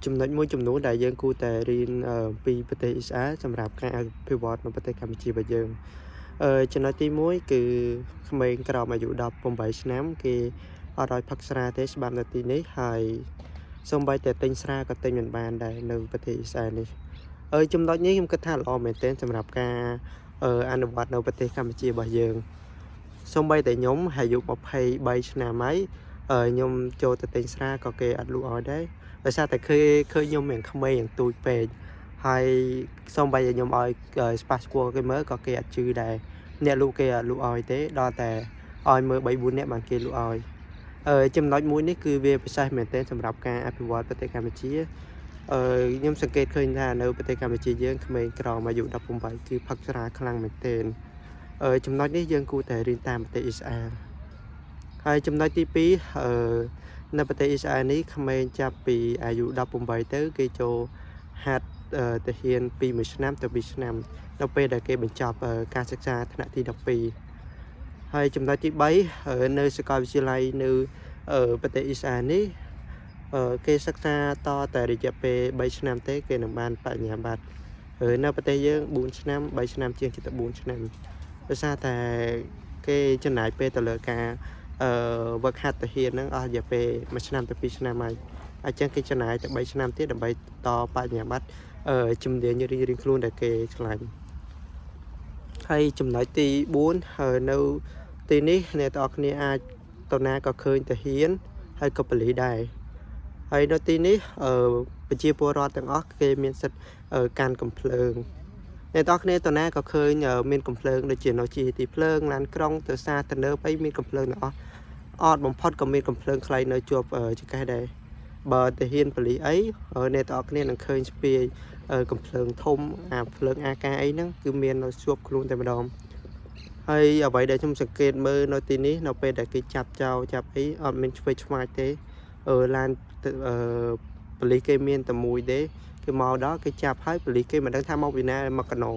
ចំណុចមួយចំនួនដែលយើងគួរតែរៀនពីប្រទេសអ៊ីស្រាអែលសម្រាប់ការអភិវឌ្ឍនៅប្រទេសកម្ពុជារបស់យើងចំណុចទី1គឺក្មេងក្រោមអាយុ18ឆ្នាំគេអត់ឲ្យផឹកស្រាទេច្បាប់នៅទីនេះហើយសូម្បីតែទិញស្រាក៏ទិញមិនបានដែរនៅប្រទេសអ៊ីស្រាអែលនេះចំណុចនេះខ្ញុំគិតថាល្អមែនទែនសម្រាប់ការអនុវត្តនៅប្រទេសកម្ពុជារបស់យើងសូម្បីតែខ្ញុំអាយុ23ឆ្នាំហើយខ្ញុំចូលទៅទិញស្រាក៏គេអត់លក់ឲ្យដែរដោយសារតែឃើញខ្ញុំយ៉ាងក្មេងយ៉ាងទូចពេកហើយសូម្បីតែខ្ញុំឲ្យស្ប៉ាស្គាល់គេមើលក៏គេអត់ជឿដែរអ្នកលក់គេអត់លក់ឲ្យទេដល់តែឲ្យមើល 3-4 នាក់បានគេលក់ឲ្យចំណុចមួយនេះគឺវាពិសេសមែនទែនសម្រាប់ការអភិវឌ្ឍប្រទេសកម្ពុជាខ្ញុំសង្កេតឃើញថានៅប្រទេសកម្ពុជាយើងក្មេងក្រោមអាយុ18គឺផឹកស្រាខ្លាំងមែនទែនចំណុចនេះយើងគួរតែរៀនតាមប្រទេសអ៊ីស្រាអែលហើយចំណុចទី2នៅប្រទេសអ៊ីស្រាអែលនេះក្មេងចាប់ពីអាយុ18ទៅគេចូលហាត់ទាហានពី1ឆ្នាំទៅ2ឆ្នាំនៅពេលដែលគេបញ្ចប់ការសិក្សាថ្នាក់ទី12ហើយចំណុចទី3នៅសាកលវិទ្យាល័យនៅប្រទេសអ៊ីស្រាអែលនេះគេសិក្សាតតែរយៈពេល3ឆ្នាំទេគេនឹងបានបញ្ញាបត្រនៅប្រទេសយើង4ឆ្នាំ3ឆ្នាំជាងជិត4ឆ្នាំដោយសារតែគេចំណាយពេលទៅលើការវឹកហាត់ទាហានហ្នឹងអស់រយៈពេល1ឆ្នាំទៅ2ឆ្នាំហើយអញ្ចឹងគេចំណាយទៅ3ឆ្នាំទៀតដើម្បីតបញ្ញាបត្រជំនាញរៀងៗខ្លួនដែលគេឆ្លាញ់ហើយចំណុចទី4នៅទីនេះអ្នកទាំងអស់គ្នាអាចទៅណាក៏ឃើញទាហានហើយក៏ប៉ូលីសដែរហើយនៅទីនេះប្រជាពលរដ្ឋទាំងអស់គេមានសិទ្ធិកាន់កំភ្លើងអ្នកទាំងអស់គ្នាទៅណាក៏ឃើញមានកំភ្លើងដូចជានៅជាទីភ្លើងឡានក្រុងទៅសាទៅនៅអីមានកំភ្លើងទាំងអស់អត់បំផុតក៏មានកំភ្លើងខ្លៃនៅជាប់ចង្កេះដែរបើទាហានប៉ូលីសអីអ្នកទាំងអស់គ្នានឹងឃើញស្ពាយកំភ្លើងធំអាភ្លើងអាការអីហ្នឹងគឺមាននៅជាប់ខ្លួនតែម្ដងហើយអ្វីដែលខ្ញុំសង្កេតមើលនៅទីនេះនៅពេលដែលគេចាប់ចោលចាប់អីអត់មានឆ្វេងឆ្វាយទេឡានប៉ូលីសគេមានតែមួយទេគេមកដល់គេចាប់ហើយប៉ូលីសគេមិនដឹងថាមកពីណាមកកណោ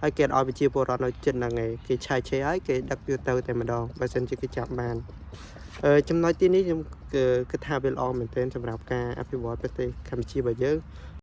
ហើយគេអត់ឲ្យប្រជាពលរដ្ឋនៅចិត្តហ្នឹងឯងគេឆែកឆេរហើយគេដឹកយកទៅតែម្ដងបើសិនជាគេចាប់បានចំណុចទីនេះខ្ញុំគិតថាវាល្អមែនទែនសម្រាប់ការអភិវឌ្ឍប្រទេសកម្ពុជារបស់យើង